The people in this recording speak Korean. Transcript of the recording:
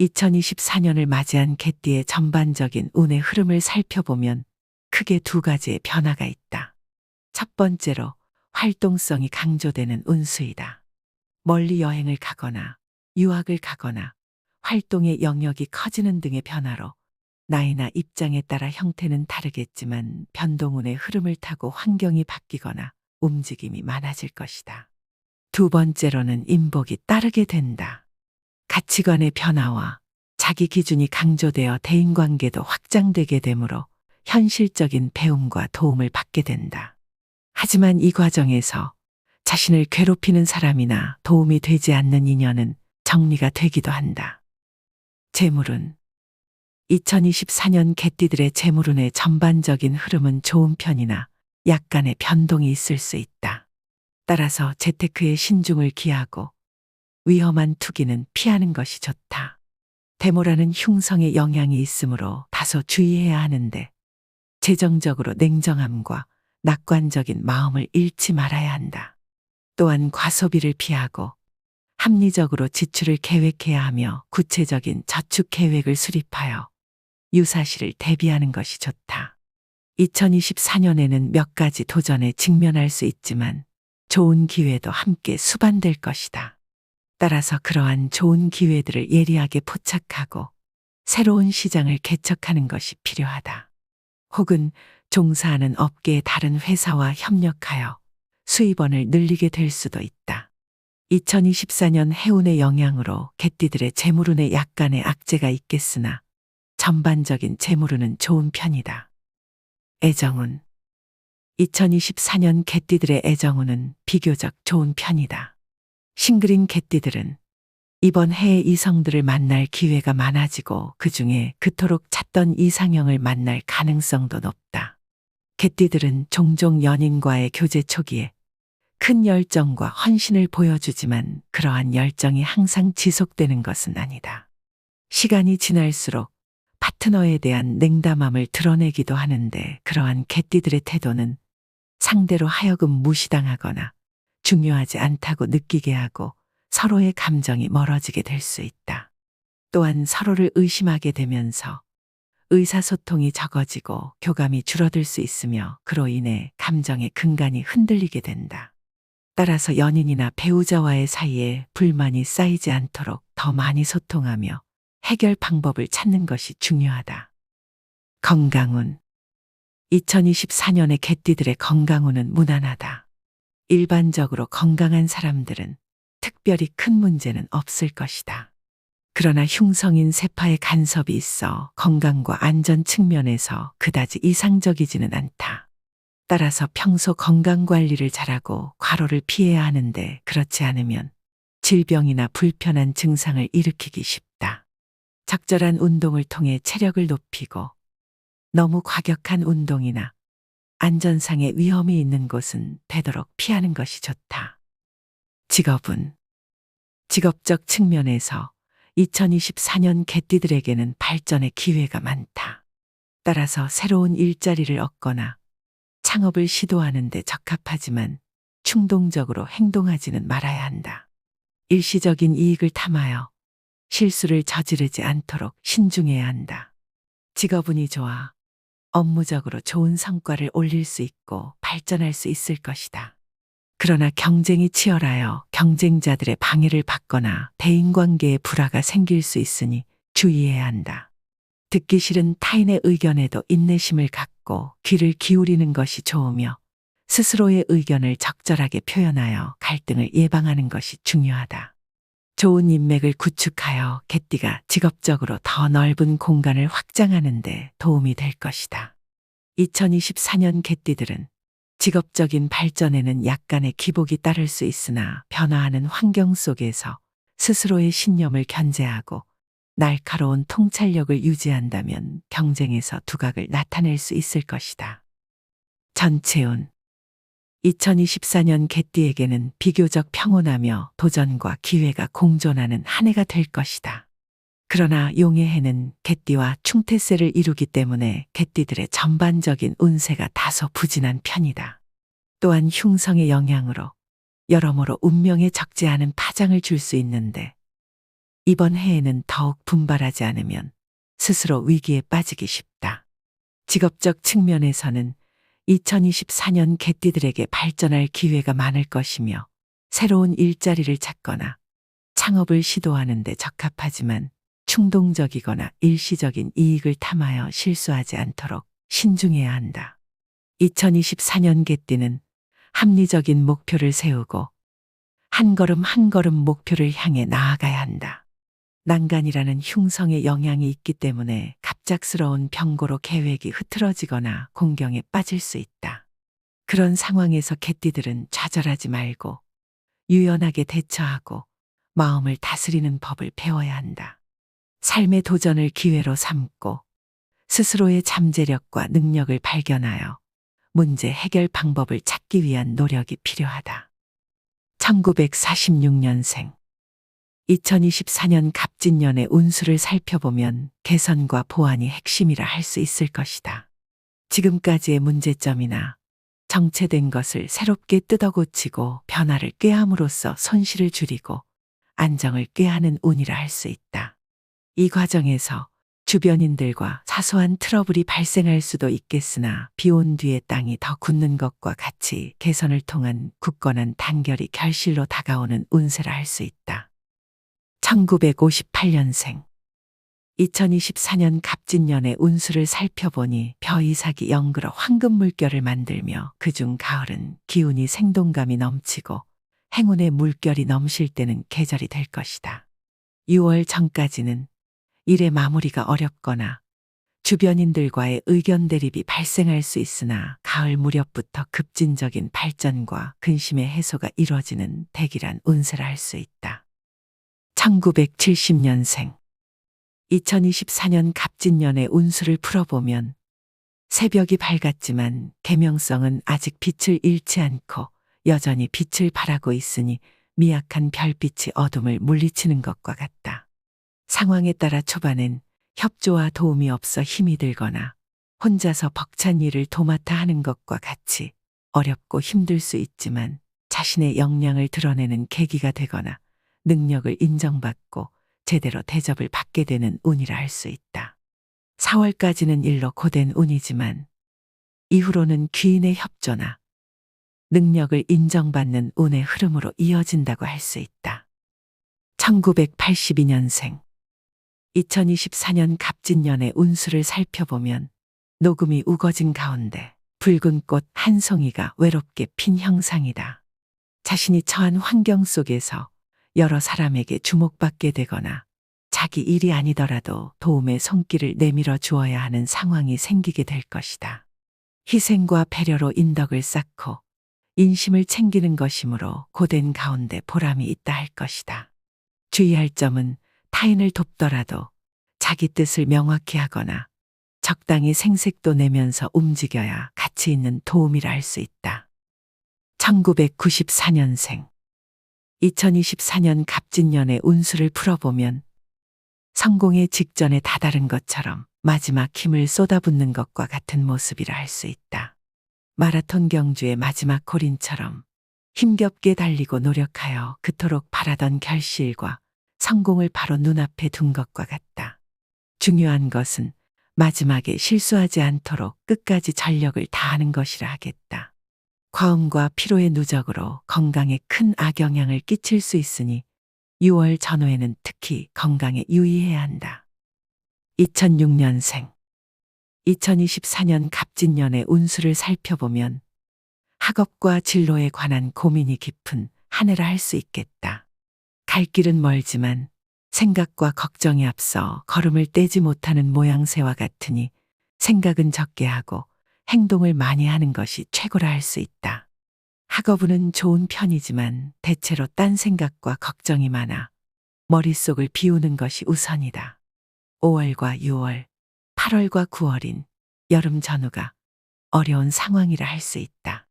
2024년을 맞이한 개띠의 전반적인 운의 흐름을 살펴보면 크게 두 가지의 변화가 있다. 첫 번째로 활동성이 강조되는 운수이다. 멀리 여행을 가거나 유학을 가거나 활동의 영역이 커지는 등의 변화로 나이나 입장에 따라 형태는 다르겠지만 변동운의 흐름을 타고 환경이 바뀌거나 움직임이 많아질 것이다. 두 번째로는 인복이 따르게 된다. 가치관의 변화와 자기 기준이 강조되어 대인관계도 확장되게 되므로 현실적인 배움과 도움을 받게 된다. 하지만 이 과정에서 자신을 괴롭히는 사람이나 도움이 되지 않는 인연은 정리가 되기도 한다. 재물운 2024년 개띠들의 재물운의 전반적인 흐름은 좋은 편이나 약간의 변동이 있을 수 있다. 따라서 재테크에 신중을 기하고 위험한 투기는 피하는 것이 좋다. 대모라는 흉성의 영향이 있으므로 다소 주의해야 하는데 재정적으로 냉정함과 낙관적인 마음을 잃지 말아야 한다. 또한 과소비를 피하고 합리적으로 지출을 계획해야 하며 구체적인 저축 계획을 수립하여 유사시를 대비하는 것이 좋다. 2024년에는 몇 가지 도전에 직면할 수 있지만 좋은 기회도 함께 수반될 것이다. 따라서 그러한 좋은 기회들을 예리하게 포착하고 새로운 시장을 개척하는 것이 필요하다. 혹은 종사하는 업계의 다른 회사와 협력하여 수입원을 늘리게 될 수도 있다. 2024년 해운의 영향으로 개띠들의 재물운에 약간의 악재가 있겠으나 전반적인 재물운은 좋은 편이다. 애정운 2024년 개띠들의 애정운은 비교적 좋은 편이다. 싱글인 개띠들은 이번 해에 이성들을 만날 기회가 많아지고 그 중에 그토록 찾던 이상형을 만날 가능성도 높다. 개띠들은 종종 연인과의 교제 초기에 큰 열정과 헌신을 보여주지만 그러한 열정이 항상 지속되는 것은 아니다. 시간이 지날수록 파트너에 대한 냉담함을 드러내기도 하는데 그러한 개띠들의 태도는 상대로 하여금 무시당하거나 중요하지 않다고 느끼게 하고 서로의 감정이 멀어지게 될 수 있다. 또한 서로를 의심하게 되면서 의사소통이 적어지고 교감이 줄어들 수 있으며 그로 인해 감정의 근간이 흔들리게 된다. 따라서 연인이나 배우자와의 사이에 불만이 쌓이지 않도록 더 많이 소통하며 해결 방법을 찾는 것이 중요하다. 건강운 2024년의 개띠들의 건강운은 무난하다. 일반적으로 건강한 사람들은 특별히 큰 문제는 없을 것이다. 그러나 흉성인 세파의 간섭이 있어 건강과 안전 측면에서 그다지 이상적이지는 않다. 따라서 평소 건강관리를 잘하고 과로를 피해야 하는데 그렇지 않으면 질병이나 불편한 증상을 일으키기 쉽다. 적절한 운동을 통해 체력을 높이고 너무 과격한 운동이나 안전상의 위험이 있는 곳은 되도록 피하는 것이 좋다. 직업은 직업적 측면에서 2024년 개띠들에게는 발전의 기회가 많다. 따라서 새로운 일자리를 얻거나 창업을 시도하는 데 적합하지만 충동적으로 행동하지는 말아야 한다. 일시적인 이익을 탐하여 실수를 저지르지 않도록 신중해야 한다. 직업운이 좋아 업무적으로 좋은 성과를 올릴 수 있고 발전할 수 있을 것이다. 그러나 경쟁이 치열하여 경쟁자들의 방해를 받거나 대인관계에 불화가 생길 수 있으니 주의해야 한다. 듣기 싫은 타인의 의견에도 인내심을 갖고 귀를 기울이는 것이 좋으며 스스로의 의견을 적절하게 표현하여 갈등을 예방하는 것이 중요하다. 좋은 인맥을 구축하여 개띠가 직업적으로 더 넓은 공간을 확장하는 데 도움이 될 것이다. 2024년 개띠들은 직업적인 발전에는 약간의 기복이 따를 수 있으나 변화하는 환경 속에서 스스로의 신념을 견제하고 날카로운 통찰력을 유지한다면 경쟁에서 두각을 나타낼 수 있을 것이다. 전체운 2024년 개띠에게는 비교적 평온하며 도전과 기회가 공존하는 한 해가 될 것이다. 그러나 용의 해는 개띠와 충태세를 이루기 때문에 개띠들의 전반적인 운세가 다소 부진한 편이다. 또한 흉성의 영향으로 여러모로 운명에 적지 않은 파장을 줄 수 있는데 이번 해에는 더욱 분발하지 않으면 스스로 위기에 빠지기 쉽다. 직업적 측면에서는 2024년 개띠들에게 발전할 기회가 많을 것이며 새로운 일자리를 찾거나 창업을 시도하는 데 적합하지만 충동적이거나 일시적인 이익을 탐하여 실수하지 않도록 신중해야 한다. 2024년 개띠는 합리적인 목표를 세우고 한 걸음 한 걸음 목표를 향해 나아가야 한다. 난간이라는 흉성의 영향이 있기 때문에 갑작스러운 병고로 계획이 흐트러지거나 공경에 빠질 수 있다. 그런 상황에서 개띠들은 좌절하지 말고 유연하게 대처하고 마음을 다스리는 법을 배워야 한다. 삶의 도전을 기회로 삼고 스스로의 잠재력과 능력을 발견하여 문제 해결 방법을 찾기 위한 노력이 필요하다. 1946년생 2024년 갑진년의 운수를 살펴보면 개선과 보완이 핵심이라 할 수 있을 것이다. 지금까지의 문제점이나 정체된 것을 새롭게 뜯어고치고 변화를 꾀함으로써 손실을 줄이고 안정을 꾀하는 운이라 할 수 있다. 이 과정에서 주변인들과 사소한 트러블이 발생할 수도 있겠으나 비온 뒤에 땅이 더 굳는 것과 같이 개선을 통한 굳건한 단결이 결실로 다가오는 운세라 할 수 있다. 1958년생 2024년 갑진년의 운수를 살펴보니 벼이삭이 영글어 황금물결을 만들며 그중 가을은 기운이 생동감이 넘치고 행운의 물결이 넘실 때는 계절이 될 것이다. 6월 전까지는 일의 마무리가 어렵거나 주변인들과의 의견 대립이 발생할 수 있으나 가을 무렵부터 급진적인 발전과 근심의 해소가 이뤄지는 대기란 운세라 할 수 있다. 1970년생 2024년 갑진년의 운수를 풀어보면 새벽이 밝았지만 계명성은 아직 빛을 잃지 않고 여전히 빛을 발하고 있으니 미약한 별빛이 어둠을 물리치는 것과 같다. 상황에 따라 초반엔 협조와 도움이 없어 힘이 들거나 혼자서 벅찬 일을 도맡아 하는 것과 같이 어렵고 힘들 수 있지만 자신의 역량을 드러내는 계기가 되거나 능력을 인정받고 제대로 대접을 받게 되는 운이라 할 수 있다. 4월까지는 일로 고된 운이지만 이후로는 귀인의 협조나 능력을 인정받는 운의 흐름으로 이어진다고 할 수 있다. 1982년생 2024년 갑진년의 운수를 살펴보면 녹음이 우거진 가운데 붉은 꽃 한 송이가 외롭게 핀 형상이다. 자신이 처한 환경 속에서 여러 사람에게 주목받게 되거나 자기 일이 아니더라도 도움의 손길을 내밀어 주어야 하는 상황이 생기게 될 것이다. 희생과 배려로 인덕을 쌓고 인심을 챙기는 것이므로 고된 가운데 보람이 있다 할 것이다. 주의할 점은 타인을 돕더라도 자기 뜻을 명확히 하거나 적당히 생색도 내면서 움직여야 가치 있는 도움이라 할 수 있다. 1994년생 2024년 갑진년의 운수를 풀어보면 성공의 직전에 다다른 것처럼 마지막 힘을 쏟아붓는 것과 같은 모습이라 할 수 있다. 마라톤 경주의 마지막 골인처럼 힘겹게 달리고 노력하여 그토록 바라던 결실과 성공을 바로 눈앞에 둔 것과 같다. 중요한 것은 마지막에 실수하지 않도록 끝까지 전력을 다하는 것이라 하겠다. 과음과 피로의 누적으로 건강에 큰 악영향을 끼칠 수 있으니 6월 전후에는 특히 건강에 유의해야 한다. 2006년생 2024년 갑진년의 운수를 살펴보면 학업과 진로에 관한 고민이 깊은 한 해라 할 수 있겠다. 갈 길은 멀지만 생각과 걱정이 앞서 걸음을 떼지 못하는 모양새와 같으니 생각은 적게 하고 행동을 많이 하는 것이 최고라 할 수 있다. 학업운은 좋은 편이지만 대체로 딴 생각과 걱정이 많아 머릿속을 비우는 것이 우선이다. 5월과 6월, 8월과 9월인 여름 전후가 어려운 상황이라 할 수 있다.